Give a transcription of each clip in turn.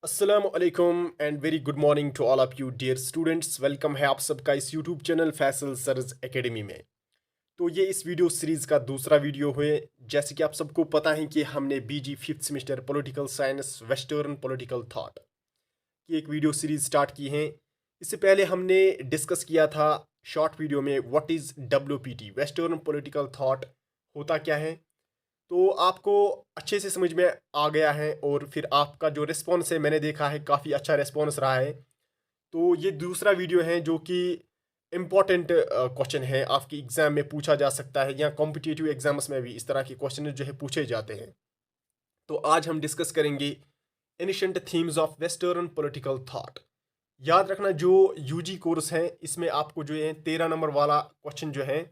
अस्सलाम वालेकुम and very good morning to all of you dear students. Welcome है आप सबका इस YouTube channel Faisal sir's academy में। तो ये इस वीडियो सीरीज़ का दूसरा वीडियो है। जैसे कि आप सबको पता है कि हमने BG fifth semester political science western political thought की एक वीडियो सीरीज स्टार्ट की है। इससे पहले हमने डिस्कस किया था शॉर्ट वीडियो में what is WPT western political thought होता क्या है। तो आपको अच्छे से समझ में आ गया है और फिर आपका जो रिस्पॉन्स है मैंने देखा है काफ़ी अच्छा रिस्पॉन्स रहा है। तो ये दूसरा वीडियो है जो कि इम्पॉर्टेंट क्वेश्चन है, आपकी एग्ज़ाम में पूछा जा सकता है या कॉम्पिटिटिव एग्जाम्स में भी इस तरह के क्वेश्चन जो है पूछे जाते हैं। तो आज हम डिस्कस करेंगे ancient themes of western political thought. याद रखना जो यूजी कोर्स है इसमें आपको जो है 13 नंबर वाला क्वेश्चन जो है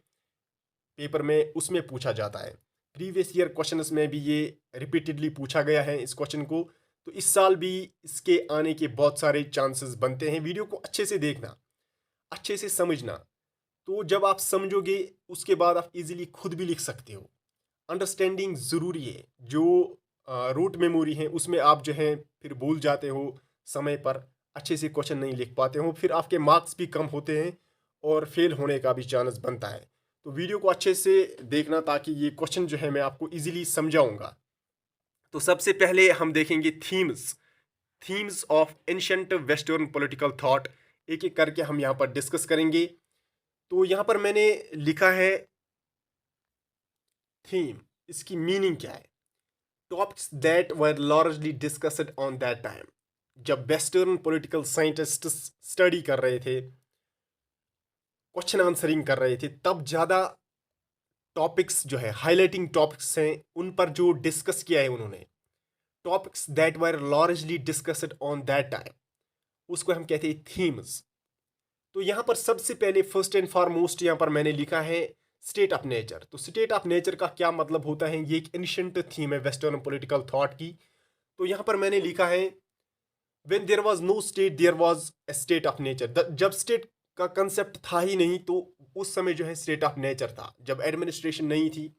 पेपर में उसमें पूछा जाता है। प्रीवियस ईयर क्वेश्चंस में भी ये रिपीटेडली पूछा गया है इस क्वेश्चन को। तो इस साल भी इसके आने के बहुत सारे चांसेस बनते हैं। वीडियो को अच्छे से देखना, अच्छे से समझना। तो जब आप समझोगे उसके बाद आप इजीली खुद भी लिख सकते हो। अंडरस्टैंडिंग ज़रूरी है। जो रूट मेमोरी है उसमें आप जो है फिर भूल जाते हो, समय पर अच्छे से क्वेश्चन नहीं लिख पाते हो, फिर आपके मार्क्स भी कम होते हैं और फेल होने का भी चांस बनता है। तो वीडियो को अच्छे से देखना ताकि ये क्वेश्चन जो है मैं आपको इजीली समझाऊंगा। तो सबसे पहले हम देखेंगे themes themes of ancient western political thought. एक एक करके हम यहाँ पर डिस्कस करेंगे। तो यहाँ पर मैंने लिखा है थीम, इसकी मीनिंग क्या है। Topics that were largely discussed on that time. जब वेस्टर्न पॉलिटिकल साइंटिस्ट स्टडी कर रहे थे, क्वेश्चन आंसरिंग कर रहे थे, तब ज़्यादा टॉपिक्स जो है हाईलाइटिंग टॉपिक्स हैं उन पर जो डिस्कस किया है उन्होंने। Topics that were largely discussed on that time, उसको हम कहते हैं थीम्स। तो यहाँ पर सबसे पहले फर्स्ट एंड फॉरमोस्ट यहाँ पर मैंने लिखा है स्टेट ऑफ नेचर। तो स्टेट ऑफ नेचर का क्या मतलब होता है, ये एक एंशिएंट थीम है वेस्टर्न पॉलिटिकल थॉट की। तो यहाँ पर मैंने लिखा है when there was no state there was a state of nature. जब स्टेट का कंसेप्ट था ही नहीं तो उस समय जो है स्टेट ऑफ नेचर था। जब एडमिनिस्ट्रेशन नहीं थी,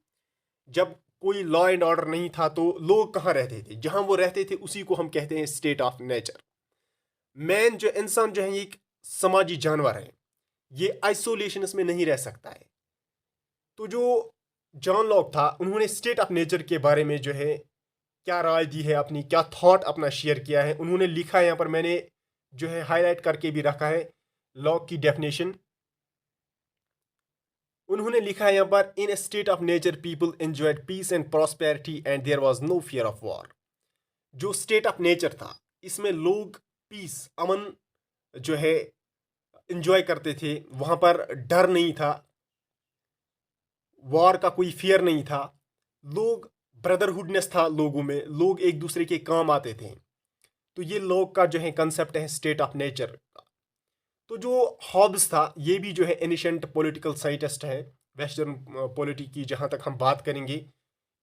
जब कोई लॉ एंड ऑर्डर नहीं था, तो लोग कहाँ रहते थे, जहां वो रहते थे उसी को हम कहते हैं स्टेट ऑफ नेचर। मैन जो इंसान जो है ये एक समाजी जानवर है, ये आइसोलेशन में नहीं रह सकता है। तो जो जॉन लॉक था उन्होंने स्टेट ऑफ नेचर के बारे में जो है क्या राय दी है, अपनी क्या थॉट अपना शेयर किया है, उन्होंने लिखा है। यहाँ पर मैंने जो है हाईलाइट करके भी रखा है लॉक की डेफिनेशन। उन्होंने लिखा है यहाँ पर in a state of nature people enjoyed peace and prosperity and there was no fear of war. जो स्टेट ऑफ नेचर था इसमें लोग पीस, अमन जो है एंजॉय करते थे, वहां पर डर नहीं था, वॉर का कोई फियर नहीं था। लोग ब्रदरहुडनेस था लोगों में, लोग एक दूसरे के काम आते थे। तो ये लोग का जो है कंसेप्ट है स्टेट ऑफ नेचर का। तो जो हॉब्स था ये भी जो है एनिशेंट पॉलिटिकल साइंटिस्ट है वेस्टर्न पॉलिटी की। जहाँ तक हम बात करेंगे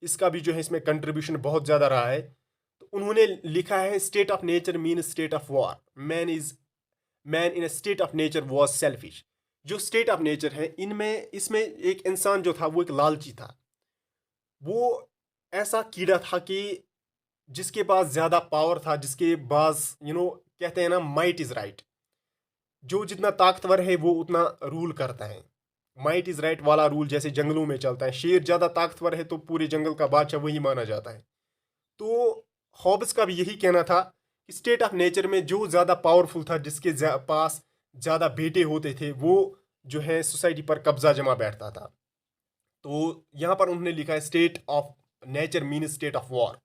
इसका भी जो है इसमें कंट्रीब्यूशन बहुत ज़्यादा रहा है। तो उन्होंने लिखा है state of nature mean state of war. Man in state of nature was selfish. जो स्टेट ऑफ नेचर है इनमें इसमें एक इंसान जो था वो एक लालची था। वो ऐसा कीड़ा था कि जिसके पास ज़्यादा पावर था, जिसके पास कहते हैं ना माइट इज़ राइट। जो जितना ताकतवर है वो उतना रूल करता है। माइट इज़ राइट वाला रूल जैसे जंगलों में चलता है, शेर ज़्यादा ताकतवर है तो पूरे जंगल का बादशाह वही माना जाता है। तो हॉब्स का भी यही कहना था कि स्टेट ऑफ नेचर में जो ज़्यादा पावरफुल था, जिसके पास ज़्यादा बेटे होते थे, वो जो है सोसाइटी पर कब्जा जमा बैठता था। तो यहाँ पर उन्होंने लिखा है state of nature mean state of war.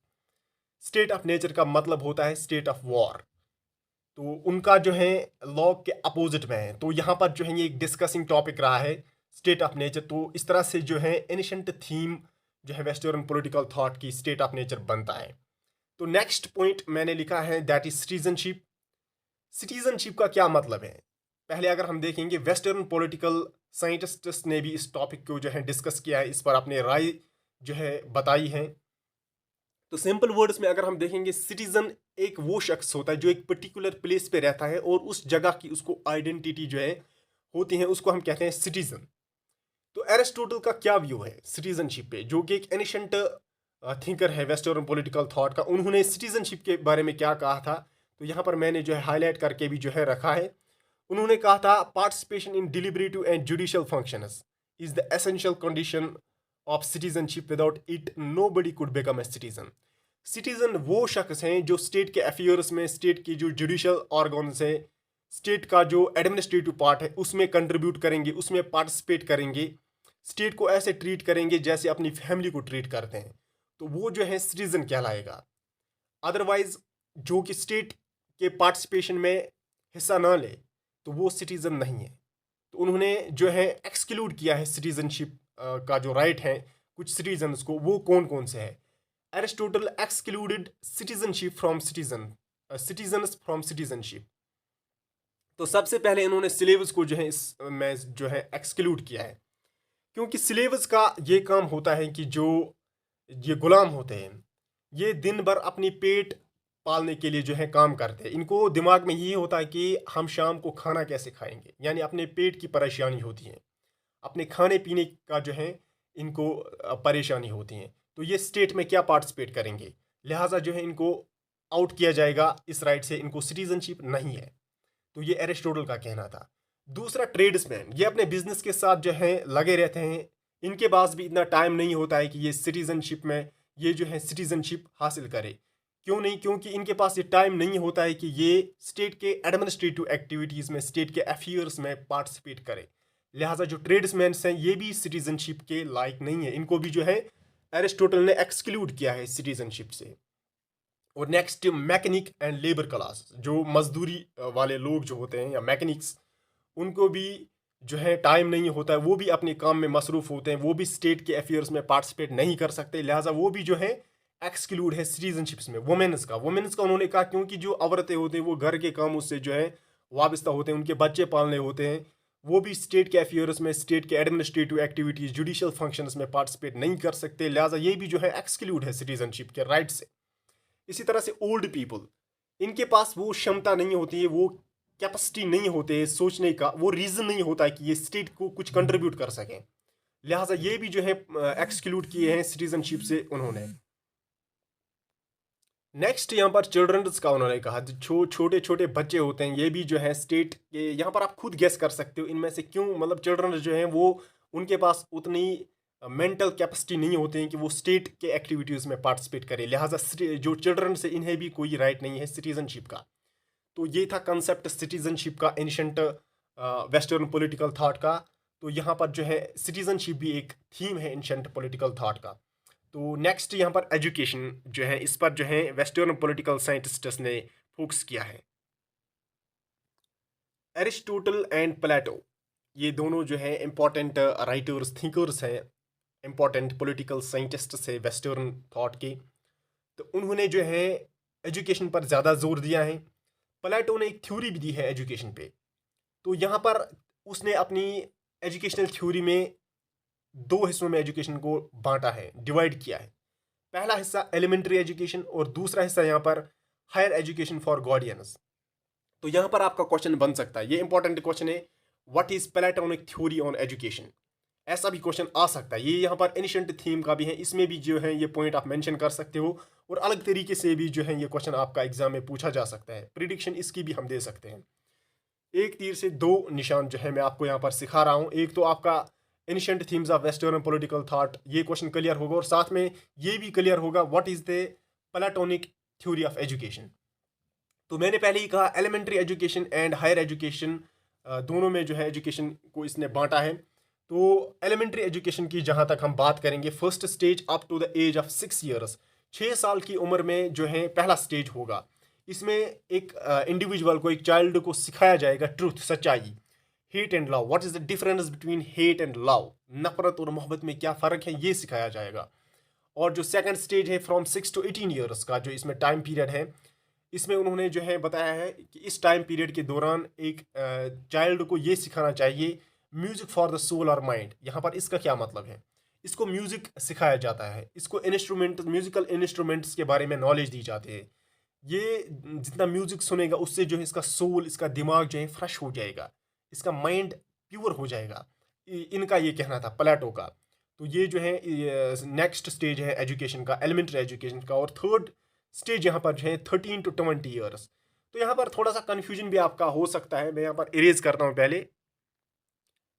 State of nature का मतलब होता है स्टेट ऑफ वॉर। तो उनका जो है लॉ के अपोजिट में है। तो यहाँ पर जो है ये एक डिस्कसिंग टॉपिक रहा है स्टेट ऑफ नेचर। तो इस तरह से जो है एनिशेंट थीम जो है वेस्टर्न पॉलिटिकल थॉट की स्टेट ऑफ नेचर बनता है। तो नेक्स्ट पॉइंट मैंने लिखा है दैट इज सिटीजनशिप। सिटीजनशिप का क्या मतलब है, पहले अगर हम देखेंगे वेस्टर्न पॉलिटिकल साइंटिस्ट्स ने भी इस टॉपिक को जो है डिस्कस किया है, इस पर अपने राय जो है बताई है। तो सिंपल वर्ड्स में अगर हम देखेंगे सिटीजन एक वो शख्स होता है जो एक पर्टिकुलर प्लेस पे रहता है और उस जगह की उसको आइडेंटिटी जो है होती है, उसको हम कहते हैं सिटीजन। तो एरिस्टोटल का क्या व्यू है सिटीजनशिप पे, जो कि एक एनिशेंट थिंकर है वेस्टर्न पॉलिटिकल थॉट का। उन्होंने सिटीजनशिप के बारे में क्या कहा था, तो यहाँ पर मैंने जो है हाईलाइट करके भी जो है रखा है। उन्होंने कहा था participation in deliberative and judicial functions is the essential condition of citizenship, without it nobody could become a citizen. Citizen वो शख्स हैं जो स्टेट के अफेयर्स में, स्टेट की जो जुडिशियल ऑर्गन्स है, स्टेट का जो एडमिनिस्ट्रेटिव पार्ट है उसमें कंट्रीब्यूट करेंगे, उसमें पार्टिसिपेट करेंगे, स्टेट को ऐसे ट्रीट करेंगे जैसे अपनी फैमिली को ट्रीट करते हैं, तो वो जो है सिटीजन कहलाएगा। अदरवाइज जो कि स्टेट के पार्टिसिपेशन में हिस्सा ना ले तो वो सिटीजन नहीं है। तो उन्होंने जो है एक्सक्लूड किया है सिटीजनशिप का जो राइट है कुछ सिटीजन्स को, वो कौन कौन से है। Aristotle excluded citizenship from citizens from citizenship. तो सबसे पहले इन्होंने सिलेबस को जो है इसमें जो है एक्सक्लूड किया है, क्योंकि सिलेबस का ये काम होता है कि जो ये गुलाम होते हैं ये दिन भर अपनी पेट पालने के लिए जो है काम करते हैं। इनको दिमाग में यही होता है कि हम शाम को खाना कैसे खाएंगे, यानी अपने पेट की परेशानी होती है, अपने खाने पीने का जो है इनको परेशानी होती है। तो ये स्टेट में क्या पार्टिसिपेट करेंगे, लिहाजा जो है इनको आउट किया जाएगा इस राइट से, इनको सिटीजनशिप नहीं है। तो ये एरिस्टोटल का कहना था। दूसरा ट्रेड्समैन, ये अपने बिजनेस के साथ जो है लगे रहते हैं, इनके पास भी इतना टाइम नहीं होता है कि ये सिटीजनशिप में ये जो है सिटीजनशिप हासिल करे। क्यों नहीं? क्योंकि इनके पास ये टाइम नहीं होता है कि ये स्टेट के एडमिनिस्ट्रेटिव एक्टिविटीज़ में, स्टेट के अफेयर्स में पार्टिसिपेट करे। लिहाजा जो ट्रेड्समैन हैं ये भी सिटीजनशिप के लायक नहीं है, इनको भी जो है एरिस्टोटल ने एक्सक्लूड किया है सिटीजनशिप से। और next mechanic and labour class, जो मजदूरी वाले लोग जो होते हैं या मैकेनिक्स, उनको भी जो है टाइम नहीं होता है, वो भी अपने काम में मसरूफ़ होते हैं, वो भी स्टेट के अफेयर्स में पार्टिसिपेट नहीं कर सकते, लिहाजा वो भी जो है एक्सक्लूड है सिटीजनशिप्स में। वुमेन्स का उन्होंने कहा क्योंकि जो औरतें होते हैं वो घर के कामों से जो है वाबस्ता होते हैं, उनके बच्चे पालने होते हैं, वो भी स्टेट के अफेयर्स में, स्टेट के एडमिनिस्ट्रेटिव एक्टिविटीज़, जुडिशियल फंक्शंस में पार्टिसिपेट नहीं कर सकते, लिहाजा ये भी जो है एक्सक्लूड है सिटीजनशिप के राइट से। इसी तरह से ओल्ड पीपल, इनके पास वो क्षमता नहीं होती है, वो कैपेसिटी नहीं होते है सोचने का, वो रीज़न नहीं होता है कि ये स्टेट को कुछ कंट्रीब्यूट कर सकें, लिहाजा ये भी जो है एक्सक्लूड किए हैं सिटीजनशिप से उन्होंने। नेक्स्ट यहाँ पर चिल्ड्रंस का उन्होंने कहा, जो छोटे छोटे बच्चे होते हैं ये भी जो है स्टेट के, यहाँ पर आप खुद गेस कर सकते हो इनमें से क्यों, मतलब चिल्ड्रन जो हैं वो उनके पास उतनी मेंटल कैपेसिटी नहीं होती है कि वो स्टेट के एक्टिविटीज़ में पार्टिसिपेट करें, लिहाजा जो चिल्ड्रन से इन्हें भी कोई राइट नहीं है सिटीजनशिप का। तो ये था कंसेप्ट सिटीजनशिप का एंशिएंट वेस्टर्न पॉलिटिकल थॉट का। तो यहाँ पर जो है सिटीजनशिप भी एक थीम है एंशिएंट पॉलिटिकल थॉट का। तो नेक्स्ट यहाँ पर एजुकेशन जो है, इस पर जो है वेस्टर्न पॉलिटिकल साइंटिस्ट्स ने फोकस किया है। एरिस्टोटल एंड प्लेटो, ये दोनों जो है इंपॉर्टेंट राइटर्स, थिंकर्स हैं, इंपॉर्टेंट पॉलिटिकल साइंटिस्ट्स है वेस्टर्न थॉट के। तो उन्होंने जो है एजुकेशन पर ज़्यादा जोर दिया है। प्लेटो ने एक थ्योरी भी दी है एजुकेशन पे। तो यहाँ पर उसने अपनी एजुकेशनल थ्योरी में दो हिस्सों में एजुकेशन को बांटा है, डिवाइड किया है। पहला हिस्सा एलिमेंट्री एजुकेशन और दूसरा हिस्सा यहाँ पर हायर एजुकेशन फॉर गार्डियंस। तो यहाँ पर आपका क्वेश्चन बन सकता है, ये इंपॉर्टेंट क्वेश्चन है, what is platonic theory on education, ऐसा भी क्वेश्चन आ सकता है। ये यहाँ पर एनिशेंट थीम का भी है, इसमें भी जो है ये पॉइंट आप मेंशन कर सकते हो, और अलग तरीके से भी जो है ये क्वेश्चन आपका एग्जाम में पूछा जा सकता है। प्रिडिक्शन इसकी भी हम दे सकते हैं। एक तीर से दो निशान जो है मैं आपको यहाँ पर सिखा रहा हूँ। एक तो आपका ancient themes of western political thought, ये क्वेश्चन क्लियर होगा, और साथ में ये भी क्लियर होगा what is the platonic theory of education. तो मैंने पहले ही कहा elementary education and higher education, दोनों में जो है एजुकेशन को इसने बांटा है। तो एलिमेंट्री एजुकेशन की जहाँ तक हम बात करेंगे, first stage up to the age of 6 years, 6 साल की उम्र में जो है पहला स्टेज होगा। इसमें एक इंडिविजुअल को, एक चाइल्ड को सिखाया जाएगा ट्रूथ, सच्चाई, hate and love, what is the difference between hate and love, नफरत और मोहब्बत में क्या फ़र्क है, ये सिखाया जाएगा। और जो सेकंड स्टेज है फ्रॉम 6 to 18 ईयर्स का, जो इसमें टाइम पीरियड है, इसमें उन्होंने जो है बताया है कि इस टाइम पीरियड के दौरान एक चाइल्ड को ये सिखाना चाहिए म्यूज़िक फॉर द सोल और माइंड। यहाँ पर इसका क्या मतलब है, इसको म्यूज़िक सिखाया जाता है, इसको इंस्ट्रूमेंट, म्यूज़िकल इंस्ट्रूमेंट्स के बारे में नॉलेज दी जाती है। ये जितना म्यूज़िक सुनेगा उससे जो है इसका सोल, इसका दिमाग जो है फ्रेश हो जाएगा, इसका माइंड प्योर हो जाएगा, इनका ये कहना था प्लेटो का। तो ये जो है नेक्स्ट स्टेज है एजुकेशन का, एलिमेंट्री एजुकेशन का। और थर्ड स्टेज यहाँ पर जो है 13 to 20 ईयर्स, तो यहाँ पर थोड़ा सा कन्फ्यूजन भी आपका हो सकता है, मैं यहाँ पर इरेज करता हूँ पहले।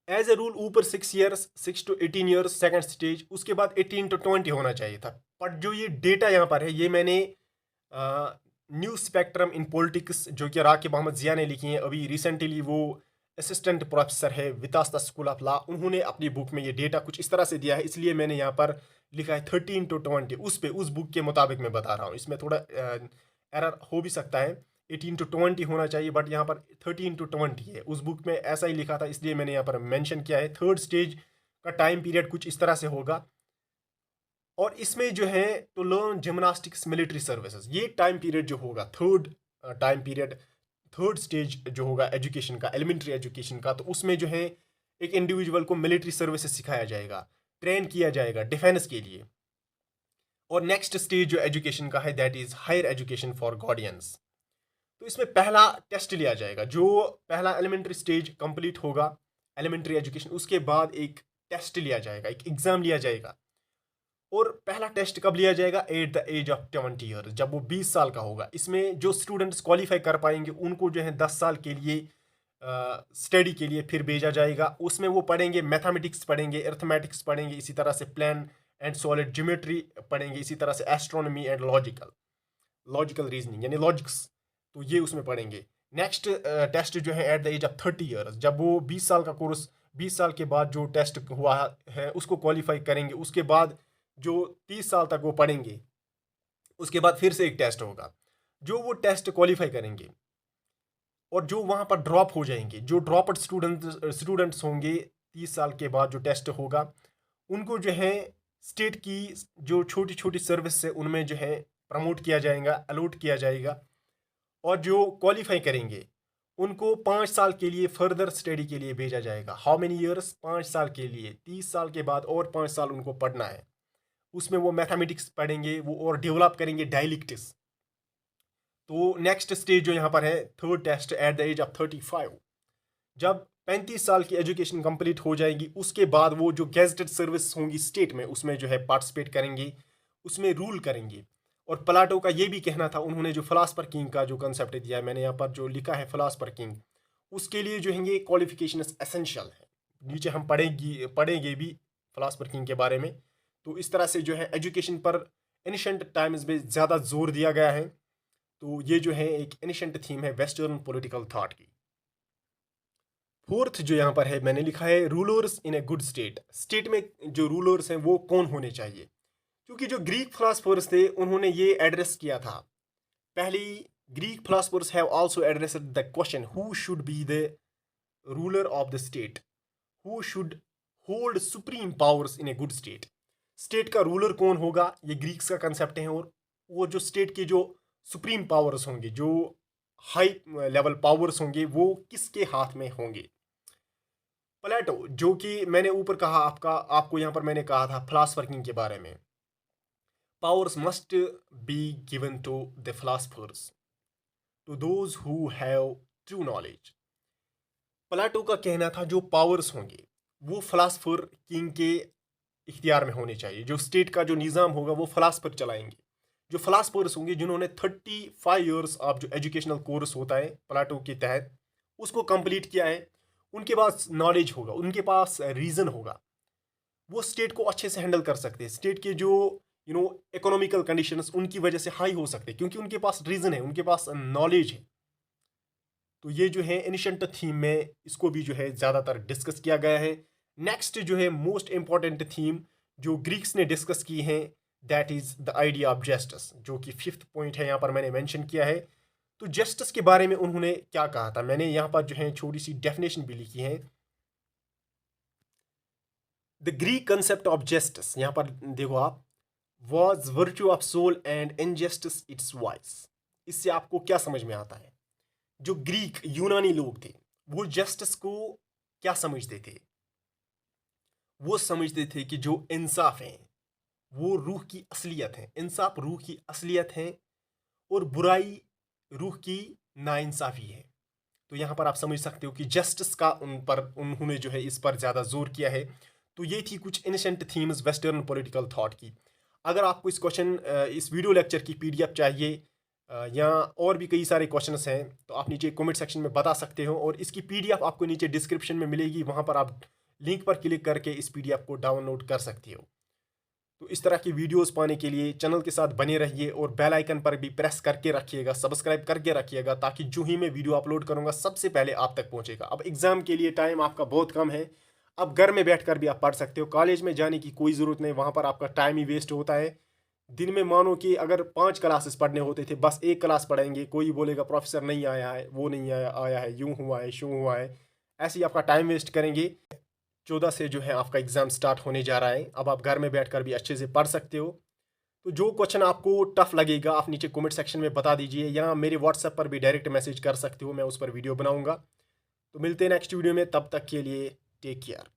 एज ए रूल ऊपर 6 years, 6 to 18 years second stage, उसके बाद 18 to 20 होना चाहिए था। बट जो ये डेटा यहाँ पर है, ये मैंने न्यू स्पेक्ट्रम इन पॉलिटिक्स जो कि राकिब अहमद जिया ने लिखी है, अभी रिसेंटली वो असिस्टेंट प्रोफेसर है वितास्ता स्कूल ऑफ लॉ, उन्होंने अपनी बुक में ये डेटा कुछ इस तरह से दिया है, इसलिए मैंने यहाँ पर लिखा है 13 to 20। उस बुक के मुताबिक मैं बता रहा हूँ, इसमें थोड़ा एरर हो भी सकता है, 18 to 20 होना चाहिए, बट यहाँ पर 13 to 20 है। उस बुक में ऐसा ही लिखा था, इसलिए मैंने यहाँ पर मेंशन किया है। थर्ड स्टेज का टाइम पीरियड कुछ इस तरह से होगा, और इसमें जो है to learn gymnastics military services, ये टाइम पीरियड जो होगा, थर्ड स्टेज जो होगा एजुकेशन का, एलिमेंट्री एजुकेशन का, तो उसमें जो है एक इंडिविजुअल को मिलिट्री सर्विसेज सिखाया जाएगा, ट्रेन किया जाएगा डिफेंस के लिए। और नेक्स्ट स्टेज जो एजुकेशन का है, that is higher education for guardians. तो इसमें पहला टेस्ट लिया जाएगा, जो पहला एलिमेंट्री स्टेज कंप्लीट होगा एलिमेंट्री एजुकेशन, उसके बाद एक टेस्ट लिया जाएगा, एक एग्जाम लिया जाएगा। और पहला टेस्ट कब लिया जाएगा? At the age of 20 years, जब वो 20 साल का होगा। इसमें जो स्टूडेंट्स क्वालिफाई कर पाएंगे उनको जो है 10 साल के लिए स्टडी के लिए फिर भेजा जाएगा। उसमें वो पढ़ेंगे मैथमेटिक्स पढ़ेंगे, अर्थमेटिक्स पढ़ेंगे, इसी तरह से प्लान एंड सॉलिड ज्योमेट्री पढ़ेंगे, इसी तरह से एस्ट्रोनॉमी एंड लॉजिकल रीजनिंग यानी लॉजिक्स, तो ये उसमें पढ़ेंगे। नेक्स्ट टेस्ट जो है at the age of 30 years, जब वो 20 साल का कोर्स, 20 साल के बाद जो टेस्ट हुआ है उसको क्वालिफाई करेंगे, उसके बाद जो 30 साल तक वो पढ़ेंगे, उसके बाद फिर से एक टेस्ट होगा। जो वो टेस्ट क्वालिफाई करेंगे और जो वहाँ पर ड्रॉप हो जाएंगे, जो ड्रॉप आउट स्टूडेंट्स होंगे 30 साल के बाद जो टेस्ट होगा, उनको जो है स्टेट की जो छोटी छोटी सर्विस है उनमें जो है प्रमोट किया जाएगा, अलॉट किया जाएगा। और जो क्वालिफाई करेंगे उनको 5 साल के लिए फर्दर स्टडी के लिए भेजा जाएगा। How many years? 5 साल के लिए। 30 साल के बाद और 5 साल उनको पढ़ना है। उसमें वो मैथमेटिक्स पढ़ेंगे, वो और डेवलप करेंगे डायलिक्टिक्स। तो नेक्स्ट स्टेज जो यहाँ पर है, third test at the age of 35, जब 35 साल की एजुकेशन कंप्लीट हो जाएगी, उसके बाद वो जो गेजेटेड सर्विस होंगी स्टेट में, उसमें जो है पार्टिसिपेट करेंगे, उसमें रूल करेंगे। और प्लाटो का ये भी कहना था, उन्होंने जो फिलासफर किंग का जो कंसेप्ट दिया है, मैंने यहाँ पर जो लिखा है फिलासफर किंग, उसके लिए जो है ये क्वालिफिकेशन एसेंशियल है। नीचे हम पढ़ेंगे भी फिलासफर किंग के बारे में। तो इस तरह से जो है एजुकेशन पर एनिशेंट टाइम्स में ज़्यादा जोर दिया गया है। तो ये जो है एक एनिशेंट थीम है वेस्टर्न पॉलिटिकल थॉट की। फोर्थ जो यहाँ पर है मैंने लिखा है rulers in a good state. State में जो रूलर्स हैं वो कौन होने चाहिए? क्योंकि जो ग्रीक फिलासफर्स थे उन्होंने ये एड्रेस किया था। पहली Greek philosophers have also addressed the question who should be the ruler of the state, who should hold supreme powers in a good state. State का रूलर कौन होगा, ये ग्रीक्स का कंसेप्ट है। और वो जो स्टेट के जो सुप्रीम पावर्स होंगे, जो हाई लेवल पावर्स होंगे, वो किसके हाथ में होंगे? प्लेटो, जो कि मैंने ऊपर कहा आपको यहाँ पर मैंने कहा था फिलासफर किंग के बारे में, powers must be given to the philosophers, to those who have true knowledge. Plato का कहना था जो पावर्स होंगे वो फिलासफर किंग के इख्तियार में होने चाहिए। जो स्टेट का जो निज़ाम होगा वो फिलासफर चलाएंगे। जो फिलासफर्स होंगे जिन्होंने 35 ईयर्स ऑफ जो एजुकेशनल कोर्स होता है प्लेटो के तहत उसको कंप्लीट किया है, उनके पास नॉलेज होगा, उनके पास रीज़न होगा, वो स्टेट को अच्छे से हैंडल कर सकते हैं। स्टेट के जो इकोनॉमिकल कंडीशंस उनकी वजह से हाई हो सकते हैं क्योंकि उनके पास रीज़न है, उनके पास नॉलेज है। तो ये जो है एनिशेंट थीम में इसको भी जो है ज़्यादातर डिस्कस किया गया है। नेक्स्ट जो है मोस्ट इंपॉर्टेंट थीम जो ग्रीक्स ने डिस्कस की है, that is the idea of justice, जो कि 5th पॉइंट है यहाँ पर मैंने मेंशन किया है। तो जस्टिस के बारे में उन्होंने क्या कहा था, मैंने यहाँ पर जो है छोटी सी डेफिनेशन भी लिखी है। The Greek concept of justice, यहाँ पर देखो आप, was virtue of soul and injustice its vice. इससे आपको क्या समझ में आता है? जो ग्रीक यूनानी लोग थे वो जस्टिस को क्या समझते थे? वो समझते थे कि जो इंसाफ है वो रूह की असलियत है, इंसाफ रूह की असलियत है और बुराई रूह की नाइंसाफी है। तो यहाँ पर आप समझ सकते हो कि जस्टिस का उन्होंने जो है इस पर ज़्यादा जोर किया है। तो ये थी कुछ ancient themes western political thought की। अगर आपको इस वीडियो लेक्चर की PDF चाहिए या और भी कई सारे क्वेश्चंस हैं, तो आप नीचे कमेंट सेक्शन में बता सकते हो, और इसकी पीडीएफ आपको नीचे डिस्क्रिप्शन में मिलेगी, वहाँ पर आप लिंक पर क्लिक करके इस पीडीएफ को डाउनलोड कर सकते हो। तो इस तरह की वीडियोस पाने के लिए चैनल के साथ बने रहिए और बेल आइकन पर भी प्रेस करके रखिएगा, सब्सक्राइब करके रखिएगा, ताकि जो ही मैं वीडियो अपलोड करूँगा सबसे पहले आप तक पहुँचेगा। अब एग्ज़ाम के लिए टाइम आपका बहुत कम है, अब घर में बैठकर भी आप पढ़ सकते हो, कॉलेज में जाने की कोई ज़रूरत नहीं, वहाँ पर आपका टाइम ही वेस्ट होता है। दिन में मानो कि अगर 5 क्लासेस पढ़ने होते थे, बस 1 क्लास पढ़ेंगे, कोई बोलेगा प्रोफेसर नहीं आया है, वो नहीं आया है, यूँ हुआ है, शूँ हुआ है, ऐसे ही आपका टाइम वेस्ट करेंगे। 14 से जो है आपका एग्ज़ाम स्टार्ट होने जा रहा है, अब आप घर में बैठकर भी अच्छे से पढ़ सकते हो। तो जो क्वेश्चन आपको टफ लगेगा आप नीचे कमेंट सेक्शन में बता दीजिए, या मेरे व्हाट्सएप पर भी डायरेक्ट मैसेज कर सकते हो, मैं उस पर वीडियो बनाऊंगा। तो मिलते हैं नेक्स्ट वीडियो में, तब तक के लिए टेक केयर।